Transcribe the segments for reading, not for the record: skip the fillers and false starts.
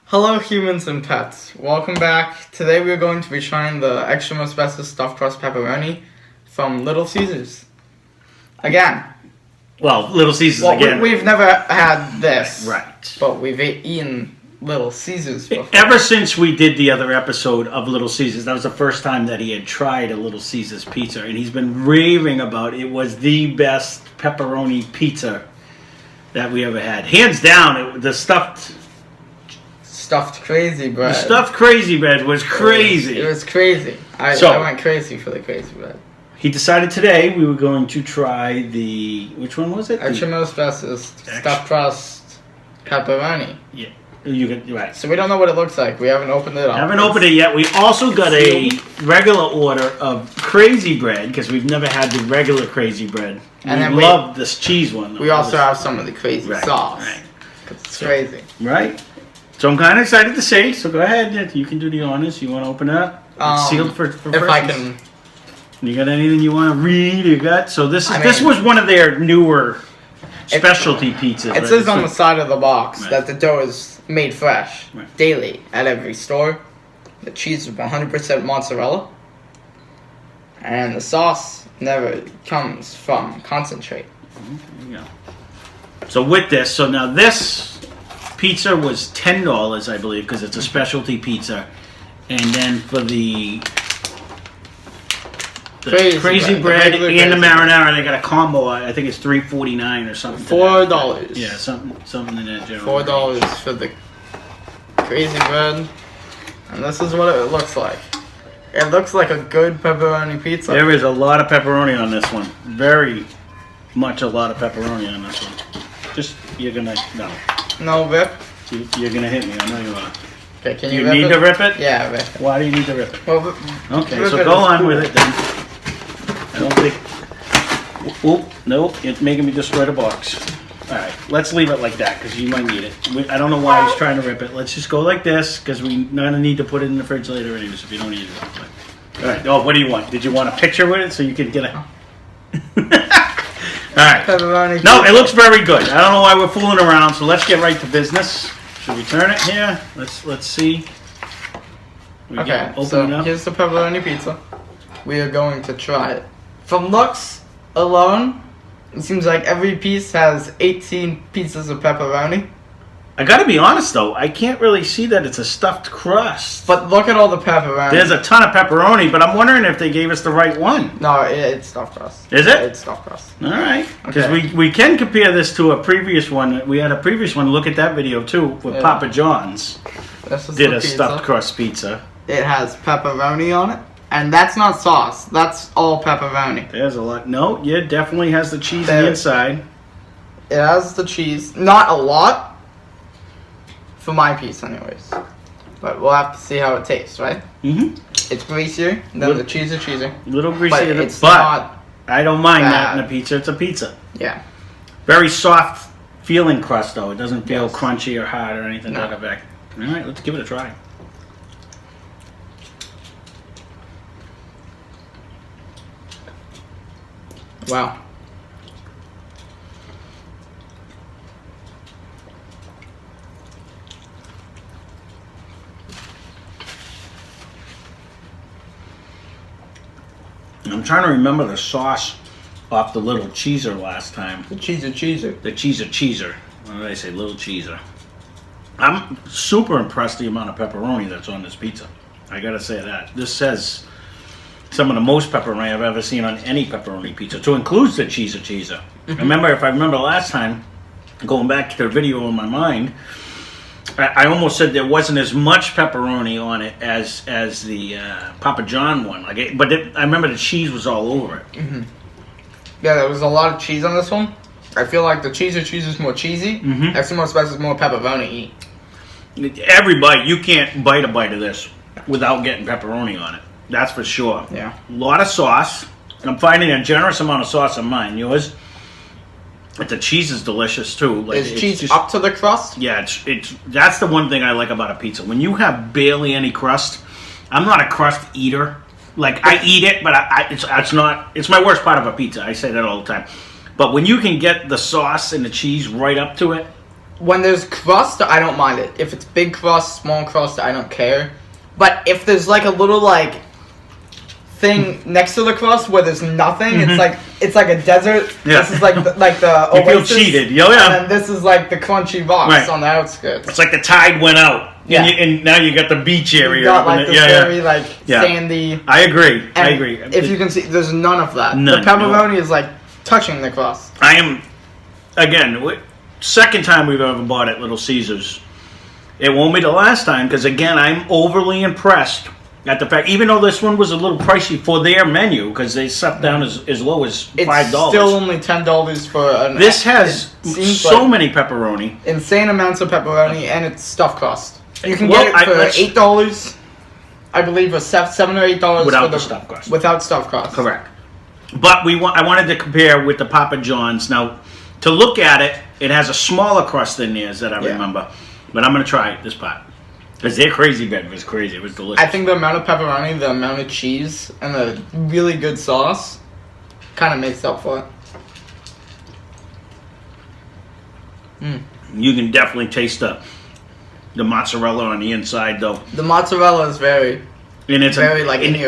Hello humans and pets, welcome back. Today we are going to be trying the ExtraMostBestest stuffed crust pepperoni from Little Caesars. Again. Well, Little Caesars again. We've never had this. Right. But we've eaten Little Caesars before. Ever since we did the other episode of Little Caesars, that was the first time that he had tried a Little Caesars pizza, and he's been raving about it. It was the best pepperoni pizza that we ever had. Hands down, the stuffed crazy bread. The stuffed crazy bread was crazy. It was crazy. I went crazy for the crazy bread. He decided today we were going to try which one was it? ExtraMostBestest stuffed crust pepperoni. Yeah, you're right. So we don't know what it looks like. We haven't opened it up. Haven't opened it yet. We also got a regular order of crazy bread because we've never had the regular crazy bread. And we love this cheese one. We also have some of the crazy sauce. Right. It's crazy. Right. So I'm kind of excited to see. So go ahead. You can do the honors. You want to open it up? It's sealed for if I can. You got anything you want to read? You got this was one of their newer specialty pizzas. It says on the side of the box that the dough is made fresh daily at every store. The cheese is 100% mozzarella, and the sauce never comes from concentrate. There you go. So with this, now this pizza was $10, I believe, because it's a specialty pizza, and then for the crazy bread and the marinara, they got a combo. I think it's $3.49 or something. $4. Yeah, something in that general. $4 for the crazy bread, and this is what it looks like. It looks like a good pepperoni pizza. There is a lot of pepperoni on this one. Very much a lot of pepperoni on this one. You're gonna No rip. You're gonna hit me. I know you are. Okay, can you need to rip it? Yeah, rip it. Why do you need to rip it? Well, okay, so go on with it then. I don't think. Oop, nope, it's making me destroy the box. All right, let's leave it like that because you might need it. I don't know why he's trying to rip it. Let's just go like this because we're gonna need to put it in the fridge later anyways if you don't need it. All right. Oh, what do you want? Did you want a picture with it so you could get a? All right. Pepperoni. No, it looks very good. I don't know why we're fooling around, so let's get right to business. Should we turn it here? Let's see. Okay, so here's the pepperoni pizza. We are going to try it. From looks alone, it seems like every piece has 18 pieces of pepperoni. I gotta be honest though, I can't really see that it's a stuffed crust. But look at all the pepperoni. There's a ton of pepperoni, but I'm wondering if they gave us the right one. No, it's stuffed crust. Is it? It's stuffed crust. All right. Because we can compare this to a previous one. We had a previous one. Look at that video too with Papa John's. Did a stuffed crust pizza. It has pepperoni on it. And that's not sauce. That's all pepperoni. There's a lot. No, yeah, definitely has the cheese on the inside. It has the cheese. Not a lot. For my piece, anyways. But we'll have to see how it tastes, right? Mm-hmm. It's greasier than the cheese is cheesy. A little greasier, but I don't mind that in a pizza. It's a pizza. Yeah. Very soft feeling crust, though. It doesn't feel crunchy or hard or anything like that. All right, let's give it a try. Wow. I'm trying to remember the sauce off the Little Cheeser last time. The cheeser. The cheeser. What did I say? Little Cheeser. I'm super impressed the amount of pepperoni that's on this pizza. I gotta say that. This says some of the most pepperoni I've ever seen on any pepperoni pizza. To include the cheeser. If I remember last time, going back to the video in my mind, I almost said there wasn't as much pepperoni on it as the Papa John one. I remember the cheese was all over it. Mm-hmm. Yeah, there was a lot of cheese on this one. I feel like the cheese is more cheesy. Mm-hmm. ExtraMostBestest is more pepperoni-y. Every bite, you can't bite a bite of this without getting pepperoni on it. That's for sure. Yeah. A lot of sauce. I'm finding a generous amount of sauce on mine. Yours? But the cheese is delicious too. Is cheese just up to the crust? Yeah, that's the one thing I like about a pizza. When you have barely any crust, I'm not a crust eater. Like I eat it, but it's my worst part of a pizza. I say that all the time. But when you can get the sauce and the cheese right up to it, when there's crust, I don't mind it. If it's big crust, small crust, I don't care. But if there's like a little like thing next to the crust where there's nothing, it's like a desert. Yeah. This is like the you oasis, feel cheated, yeah. And then this is like the crunchy box on the outskirts. It's like the tide went out, and now you got the beach area. You got like this very like sandy. I agree. I agree. If you can see, there's none of that. None, the pepperoni is like touching the crust. I am, again, second time we've ever bought at Little Caesars. It won't be the last time because again, I'm overly impressed. At the fact, even though this one was a little pricey for their menu, because they stuff down as low as $5. It's still only $10 for an. This has so many pepperoni, insane amounts of pepperoni, and it's stuffed crust. You can get it for $8, I believe, or $7 or $8 without the stuffed crust. Without stuffed crust, correct. But I wanted to compare with the Papa John's. Now, to look at it, it has a smaller crust than theirs that I remember. But I'm going to try it this part. Because their crazy bread was crazy. It was delicious. I think the amount of pepperoni, the amount of cheese, and the really good sauce kind of makes up for it. You can definitely taste the mozzarella on the inside, though. The mozzarella is very in your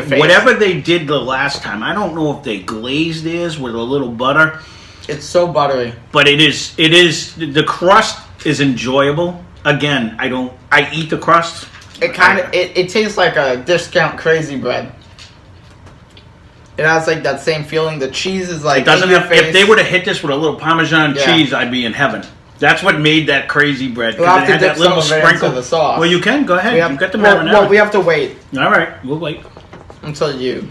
face. Whatever they did the last time, I don't know if they glazed theirs with a little butter. It's so buttery. But it is, the crust is enjoyable. Again, I eat the crust. It tastes like a discount crazy bread. It has like that same feeling. The cheese is like it doesn't have. If they would have hit this with a little Parmesan cheese, I'd be in heaven. That's what made that crazy bread. We'll have to dip some of it into the sauce. Well, you can go ahead. You got the marinara. Well, we have to wait. All right, we'll wait until you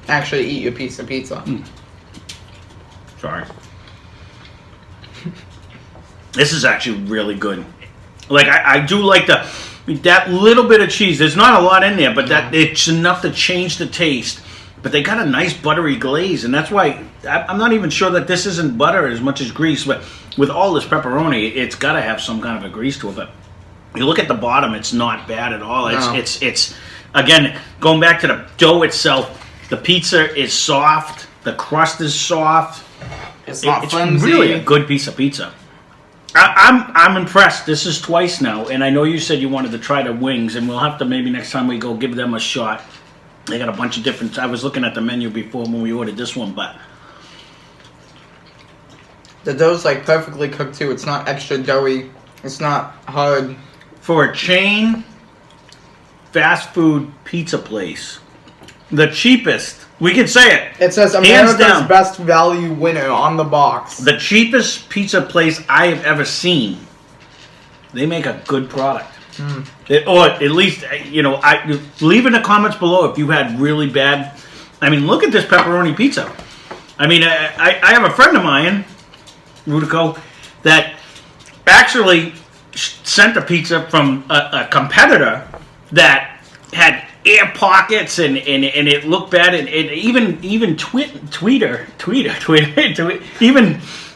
actually eat your piece of pizza. Sorry. This is actually really good. Like I do like that little bit of cheese. There's not a lot in there, but that it's enough to change the taste. But they got a nice buttery glaze, and that's why I'm not even sure that this isn't butter as much as grease. But with all this pepperoni, it's got to have some kind of a grease to it. But you look at the bottom; it's not bad at all. It's again going back to the dough itself. The pizza is soft. The crust is soft. It's not flimsy. Really a good piece of pizza. I'm impressed. This is twice now, and I know you said you wanted to try the wings, and we'll have to maybe next time we go give them a shot. They got a bunch of different. I was looking at the menu before when we ordered this one, but the dough's like perfectly cooked too. It's not extra doughy. It's not hard. For a chain fast food pizza place, the cheapest. We can say it. It says America's Best Value Winner on the box. The cheapest pizza place I have ever seen. They make a good product. Or at least, leave in the comments below if you had really bad. I mean, look at this pepperoni pizza. I mean, I have a friend of mine, Rudico, that actually sent a pizza from a competitor that had air pockets and it looked bad and even Twitter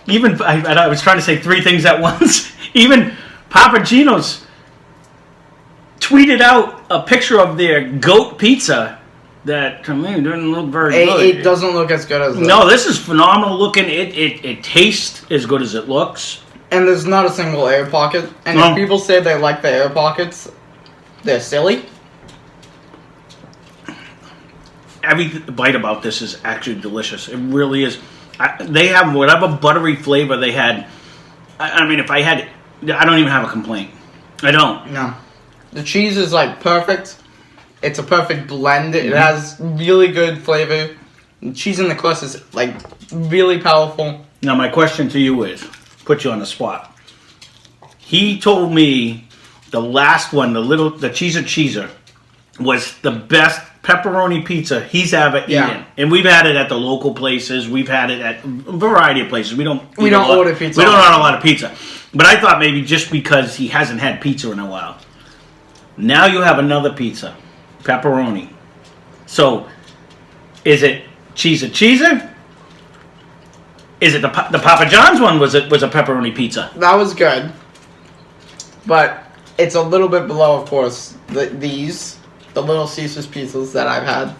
even I was trying to say three things at once. Even Papa Gino's tweeted out a picture of their goat pizza that to me didn't look very good. It doesn't look as good as No, this is phenomenal looking. It tastes as good as it looks. And there's not a single air pocket. And if people say they like the air pockets, they're silly. Every bite about this is actually delicious. It really is. They have whatever buttery flavor they had. I mean, if I had, I don't even have a complaint. I don't. No. The cheese is like perfect. It's a perfect blend. It has really good flavor. The cheese in the crust is like really powerful. Now my question to you is, put you on the spot. He told me the last one, the cheeser, was the best pepperoni pizza he's ever eaten. And we've had it at the local places. We've had it at a variety of places. We don't order pizza. We don't order a lot of pizza. But I thought maybe just because he hasn't had pizza in a while. Now you have another pizza, pepperoni. So, is it cheeser? Is it the Papa John's one? Was a pepperoni pizza? That was good, but it's a little bit below, of course. The Little Caesars pizzas that I've had.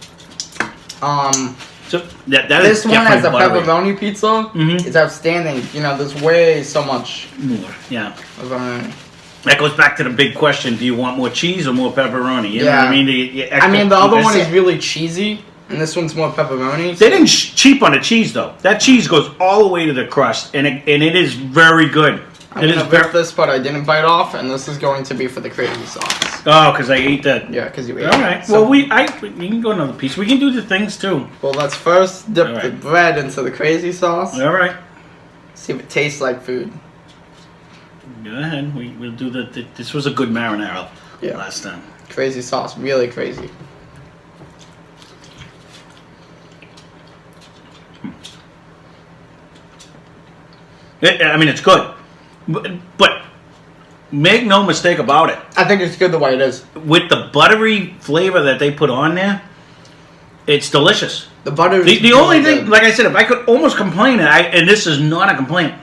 So that this is one as a buttery. pepperoni pizza. It's outstanding. You know, there's way so much more. Yeah. Pepperoni. That goes back to the big question: do you want more cheese or more pepperoni? You know what I mean? The other one is really cheesy, and this one's more pepperoni. They didn't cheap on the cheese though. That cheese goes all the way to the crust, and it is very good. I'm gonna rip this, but I didn't bite off, and this is going to be for the crazy sauce. Oh, because I ate that. Yeah, because you ate it. All right. So, well, you can go another piece. We can do the things too. Well, let's first dip the bread into the crazy sauce. All right. See if it tastes like food. Go ahead. We'll do the. This was a good marinara last time. Crazy sauce, really crazy. I mean, it's good. But make no mistake about it. I think it's good the way it is. With the buttery flavor that they put on there, it's delicious. The butter. The only thing, like I said, if I could almost complain, and this is not a complaint,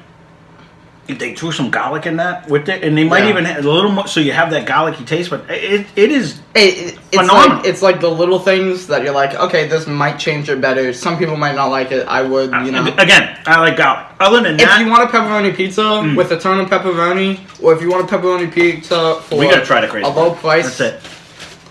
if they threw some garlic in that with it, and they might even have a little more, so you have that garlicky taste. But it is phenomenal. It's like the little things that you're like, okay, this might change it better. Some people might not like it. I would, you know. Again, I like garlic. Other than that, if you want a pepperoni pizza with a ton of pepperoni, or if you want a pepperoni pizza for we gotta try the crazy a low price, that's it.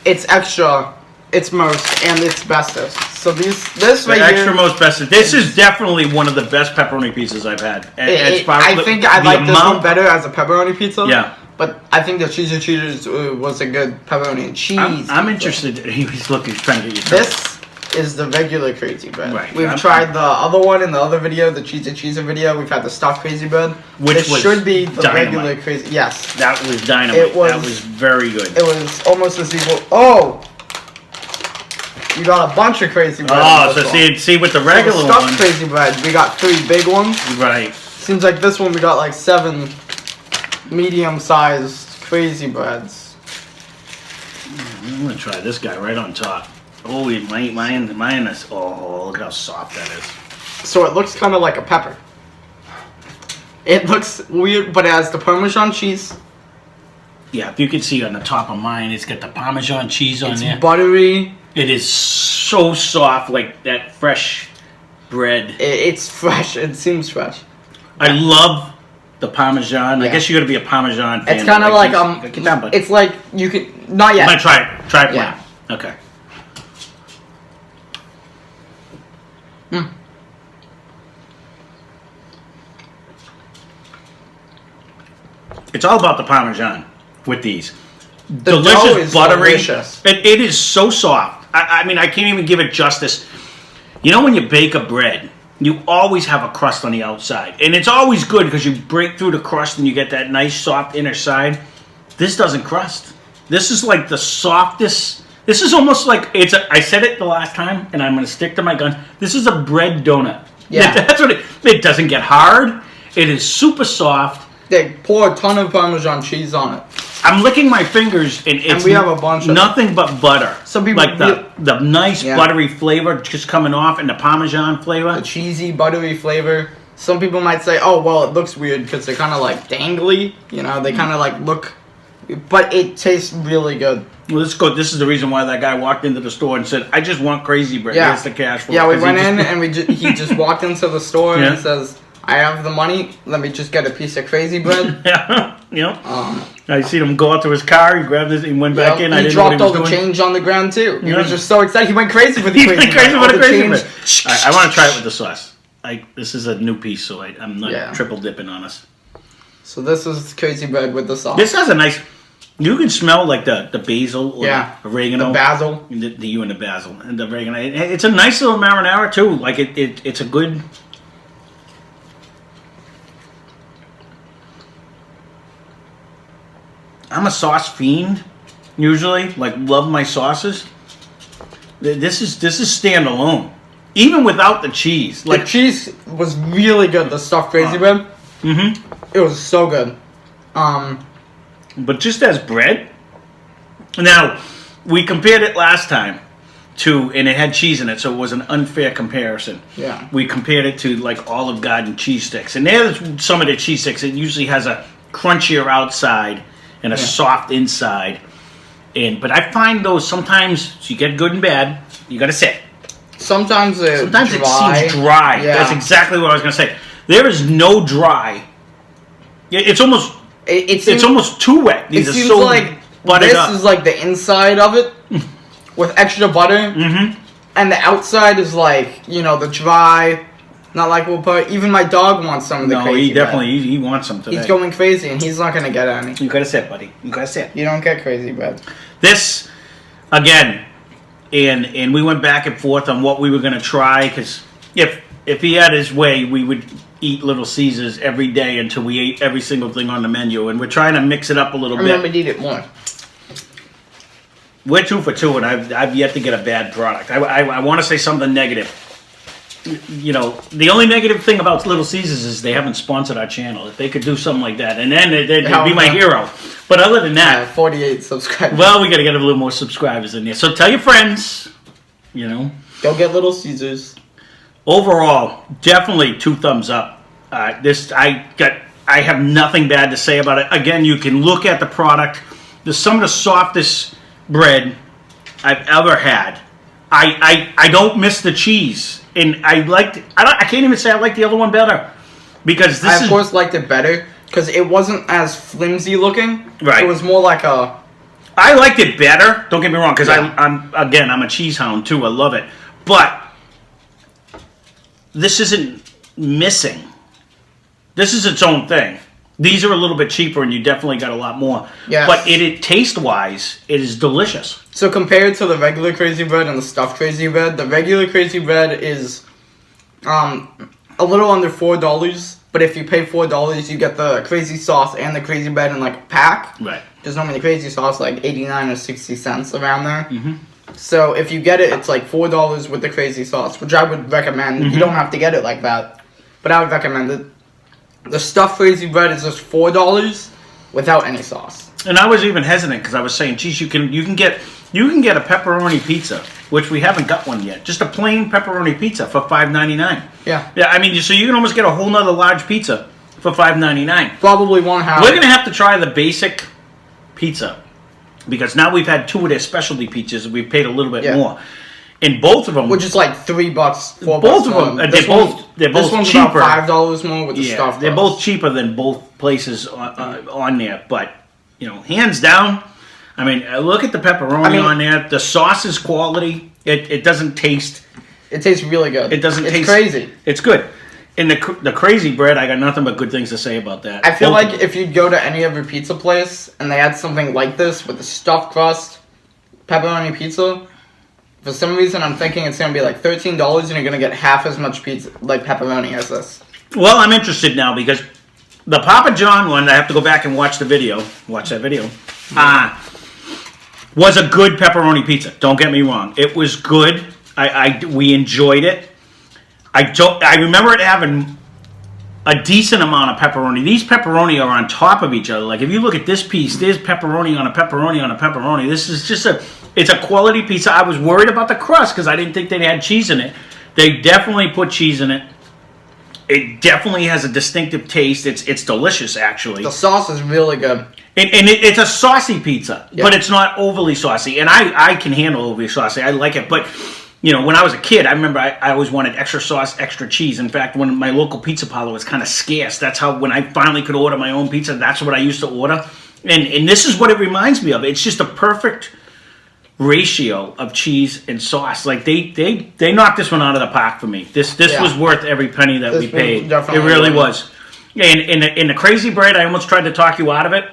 It's extra, it's most, and it's bestest. So this right here, ExtraMostBestest. This is definitely one of the best pepperoni pizzas I've had. I think I like this one better as a pepperoni pizza. Yeah. But I think the cheesy cheese was a good pepperoni and cheese. I'm interested. He's trying to get you. This is the regular crazy bread. Right. We've tried the other one in the other video, the cheesy cheese video. We've had the stuffed crazy bread. Which should be the dynamite. regular crazy. Yes. That was dynamite. That was very good. It was almost as equal. Oh! You got a bunch of crazy bread. Oh, so see with the regular stuffed one. Crazy bread, we got 3 big ones. Right. Seems like this one we got like 7 medium-sized crazy breads. I'm gonna try this guy right on top. Oh, mine is. Oh, look how soft that is. So it looks kind of like a pepper. It looks weird, but it has the Parmesan cheese. Yeah, if you can see on the top of mine, it's got the Parmesan cheese on there. It's buttery. It is so soft, like that fresh bread. It's fresh. It seems fresh. I love the Parmesan. I guess you got to be a Parmesan fan. It's kind of like it's like you could not yet. I'm gonna try it. Try it. Yeah. Okay. It's all about the Parmesan with these. The dough is buttery. Delicious. It is so soft. I mean, I can't even give it justice. You know when you bake a bread, you always have a crust on the outside. And it's always good because you break through the crust and you get that nice soft inner side. This doesn't crust. This is like the softest. This is almost like I said it the last time, and I'm going to stick to my guns. This is a bread donut. Yeah. That's what it doesn't get hard. It is super soft. They pour a ton of Parmesan cheese on it. I'm licking my fingers, and it's we have a bunch of nothing but butter. Some people like the nice buttery flavor just coming off, and the Parmesan flavor, the cheesy buttery flavor. Some people might say, "Oh, well, it looks weird because they're kind of like dangly." You know, they kind of like look, but it tastes really good. Well, let's go. This is the reason why that guy walked into the store and said, "I just want crazy bread. Yeah. Here's the cash for it." Yeah, we went in and he just walked into the store and he says, "I have the money. Let me just get a piece of crazy bread." I seen him go out to his car. He grabbed it. He went back in. He dropped all the change on the ground too. He was just so excited. He went crazy for the crazy bread. I want to try it with the sauce. This is a new piece, so I'm not triple dipping on us. So this is crazy bread with the sauce. This has a nice. You can smell like the basil or the oregano. The basil. You and the basil and the oregano. It's a nice little marinara too. Like it's a good. I'm a sauce fiend, usually. Like, love my sauces. This is standalone, even without the cheese. Like, the cheese was really good. The stuffed crazy bread. It was so good. But just as bread. Now, we compared it last time and it had cheese in it, so it was an unfair comparison. Yeah. We compared it to like Olive Garden cheese sticks, and there's some of the cheese sticks. It usually has a crunchier outside and a soft inside. But I find those sometimes, so you get good and bad, you gotta sit. Sometimes it seems dry. Yeah. That's exactly what I was gonna say. There is no dry. It's almost it's almost too wet. These it are seems so like buttered up. This is like the inside of it with extra butter, and the outside is like the dry. Not like we'll put. Even my dog wants some of the crazy. No, he definitely he wants some today. He's going crazy, and he's not gonna get any. You gotta sit, buddy. You gotta sit. You don't get crazy bread. This again, and we went back and forth on what we were gonna try because if he had his way, we would eat Little Caesars every day until we ate every single thing on the menu, and we're trying to mix it up a little bit. Remember to eat it more. We're 2 for 2, and I've yet to get a bad product. I want to say something negative. The only negative thing about Little Caesars is they haven't sponsored our channel. If they could do something like that, and then they'd be my hero. But other than that, 48 subscribers. Well, we got to get a little more subscribers in there. So tell your friends. Go get Little Caesars. Overall, definitely 2 thumbs up. I have nothing bad to say about it. Again, you can look at the product. There's some of the softest bread I've ever had. I don't miss the cheese, and I can't even say I like the other one better because I of course liked it better because it wasn't as flimsy looking. Right. It was more like a. I liked it better. Don't get me wrong, because I'm a cheese hound too. I love it, but this isn't missing. This is its own thing. These are a little bit cheaper, and you definitely got a lot more. Yes. But taste-wise, it is delicious. So compared to the regular crazy bread and the stuffed crazy bread, the regular crazy bread is a little under $4. But if you pay $4, you get the crazy sauce and the crazy bread in like a pack. Right. There's normally crazy sauce like 89 or 60 cents around there. Mm-hmm. So if you get it, it's like $4 with the crazy sauce, which I would recommend. Mm-hmm. You don't have to get it like that, but I would recommend it. The stuffed crazy bread is just $4 without any sauce. And I was even hesitant because I was saying, geez, you can get a pepperoni pizza, which we haven't got one yet. Just a plain pepperoni pizza for $5.99. Yeah. Yeah, I mean, so you can almost get a whole nother large pizza for $5.99. Probably won't have. We're gonna have to try the basic pizza because now we've had 2 of their specialty pizzas and we've paid a little bit more. And both of them, which is like $3, $4. Both of them, they're both this one's cheaper. About $5 more with the stuffed. They're both cheaper than both places on there. But hands down, I mean, look at the pepperoni on there. The sauce is quality. It doesn't taste. It tastes really good. It doesn't taste crazy. It's good. And the crazy bread, I got nothing but good things to say about that. I feel like if you'd go to any other pizza place and they had something like this with the stuffed crust pepperoni pizza. For some reason, I'm thinking it's going to be like $13 and you're going to get half as much pizza, like pepperoni, as this. Well, I'm interested now because the Papa John one, I have to go back and watch that video, was a good pepperoni pizza. Don't get me wrong. It was good. We enjoyed it. I remember it having a decent amount of pepperoni. These pepperoni are on top of each other. Like if you look at this piece, there's pepperoni on a pepperoni on a pepperoni. This is just it's a quality pizza. I was worried about the crust because I didn't think they had cheese in it. They definitely put cheese in it. It definitely has a distinctive taste. It's delicious, actually. The sauce is really good. And it's a saucy pizza, but it's not overly saucy. And I can handle overly saucy. I like it. But, when I was a kid, I remember I always wanted extra sauce, extra cheese. In fact, when my local pizza parlor was kind of scarce, that's how, when I finally could order my own pizza, that's what I used to order. And this is what it reminds me of. It's just a perfect ratio of cheese and sauce. Like they knocked this one out of the park for me. This was worth every penny that we paid. It really was. And in the crazy bread, I almost tried to talk you out of it,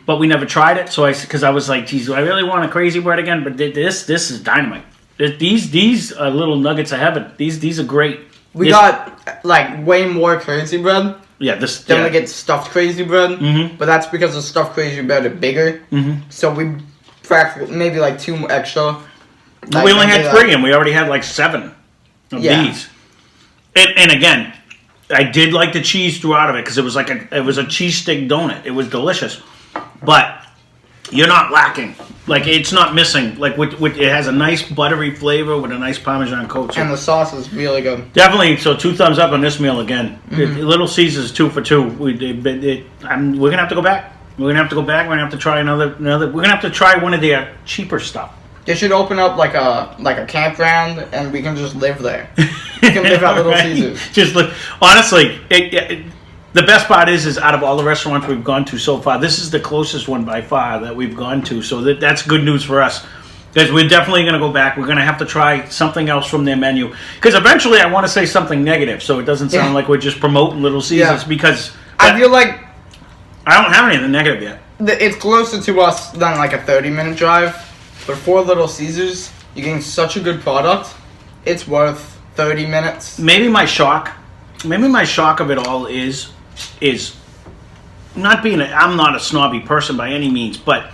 but we never tried it. So because I was like, geez, do I really want a crazy bread again? But this is dynamite. These are little nuggets of heaven. These are great. We got like way more crazy bread. Yeah, Then we get stuffed crazy bread, but that's because the stuffed crazy bread are bigger. So we practically maybe like 2 extra. We only had 3, and we already had like 7 of these. And again, I did like the cheese throughout of it because it was a cheese stick donut. It was delicious, but you're not lacking. Like it's not missing. Like it has a nice buttery flavor with a nice Parmesan coat. So and the sauce is really good. Definitely. So 2 thumbs up on this meal again. Little Caesars 2 for 2. We're gonna have to go back. We're gonna have to go back. We're gonna have to try another. We're gonna have to try one of their cheaper stuff. They should open up like a campground, and we can just live there. We can live at Little Caesars. Just look. Honestly, the best part is out of all the restaurants we've gone to so far, this is the closest one by far that we've gone to. So that's good news for us. Because we're definitely going to go back. We're going to have to try something else from their menu. Because eventually I want to say something negative, so it doesn't sound like we're just promoting Little Caesars. Yeah. Because I feel like I don't have anything negative yet. It's closer to us than like a 30-minute drive. But for Little Caesars, you're getting such a good product. It's worth 30 minutes. Maybe my shock of it all is not being I'm not a snobby person by any means, but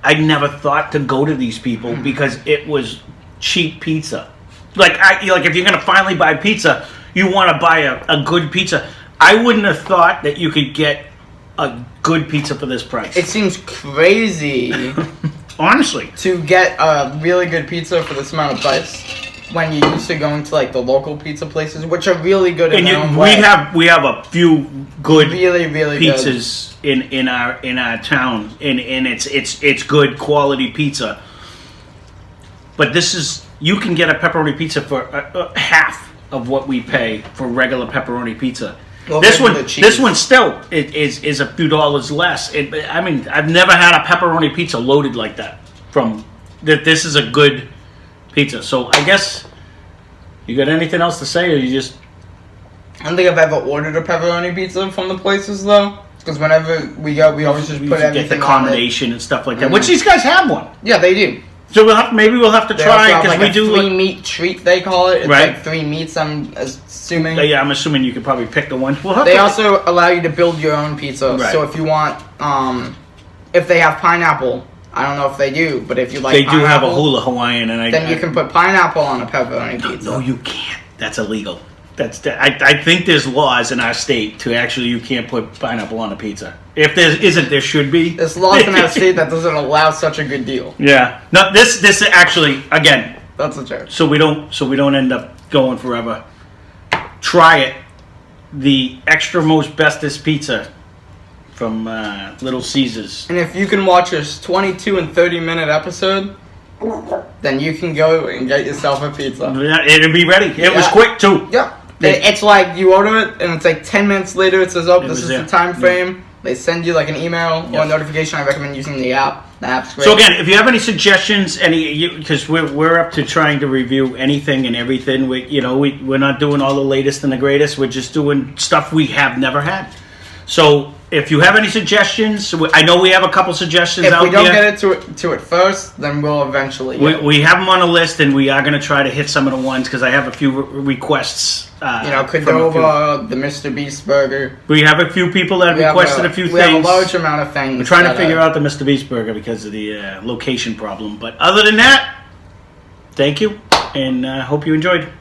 I never thought to go to these people because it was cheap pizza. Like if you're gonna finally buy pizza, you want to buy a good pizza. I wouldn't have thought that you could get a good pizza for this price. It seems crazy, honestly, to get a really good pizza for this amount of price when you're used to going to like the local pizza places, which are really good. And we have a few good really pizzas good. in our town, and it's good quality pizza. But you can get a pepperoni pizza for half of what we pay for regular pepperoni pizza. Well, this one still is a few dollars less. I've never had a pepperoni pizza loaded like that. This is a good pizza. So I guess you got anything else to say, or you just? I don't think I've ever ordered a pepperoni pizza from the places though, because whenever we go, we always just put everything get the combination and stuff like that. Which these guys have one. Yeah, they do. So maybe we'll have to try because we do 3-meat treat. They call it. It's right. Like 3 meats. I'm assuming. Yeah, I'm assuming you could probably pick the one. They also allow you to build your own pizza. Right. So if you want, if they have pineapple, I don't know if they do, but if you like, they do have a hula Hawaiian, and then you can put pineapple on a pepperoni pizza. No, you can't. That's illegal. I think there's laws in our state to actually you can't put pineapple on a pizza. If there isn't, there should be. There's laws in our state that doesn't allow such a good deal. Yeah. No, this actually again. That's a joke. So we don't end up going forever. Try it. The ExtraMostBestest pizza from Little Caesars. And if you can watch this 22 and 30-minute episode, then you can go and get yourself a pizza. Yeah, it'll be ready. It was quick too. Yeah. It's like you order it, and it's like 10 minutes later it says, oh, this is the time frame. Yeah. They send you like an email or a notification. I recommend using the app. The app's great. So again, if you have any suggestions, because we're up to trying to review anything and everything. We're not doing all the latest and the greatest. We're just doing stuff we have never had. So if you have any suggestions, I know we have a couple suggestions out there. If we don't get to it first, then we'll eventually. We have them on a list, and we are going to try to hit some of the ones because I have a few requests. Qdoba, the Mr. Beast burger. We have a few people that requested a few things. We have a large amount of things. We're trying to figure out the Mr. Beast burger because of the location problem. But other than that, thank you, and hope you enjoyed.